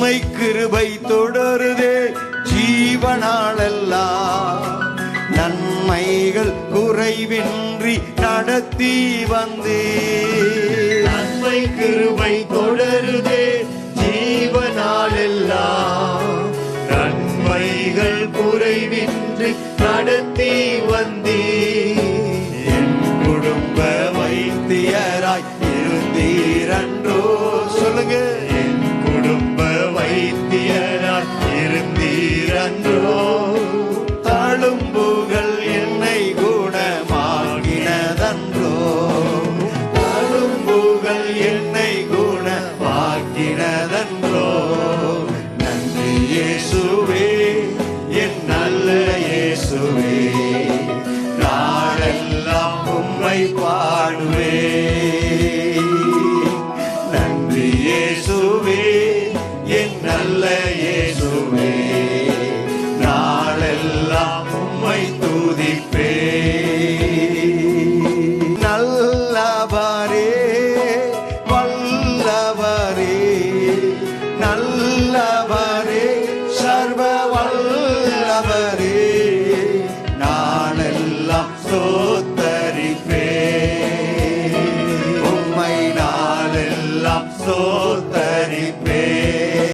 நன்மை கிருபை தொடருதே ஜீவனாலெல்லாம். நன்மைகள் குறைவின்றி நடத்தி வந்தே. நன்மை கிருபை தொடருதே ஜீவனாலெல்லாம். நன்மைகள் குறைவின்றி நடத்தி வந்தே. என் குடும்ப வைத்தியராய் இருந்தீரன்றோ. சொல்லுங்க. என் குடும்ப வைத்தியராய் இருந்தீரன்றோ. தழும்புகள் என்னை குணமாக்கினதன்றோ. தழும்புகள் என்னை குணமாக்கினதன்றோ. நன்றி இயேசுவே, என் நல்ல இயேசுவே, நாளெல்லாம் உம்மை பாடுவே. நன்றி இயேசுவே, என் நல்ல இயேசுவே, நாளெல்லாம் உம்மை துதிப்பே. நல்லவரே, வல்லவரே, நல்லவரே, சர்வ வல்லவரே, நாளெல்லாம் ஸ்தோத்திரம்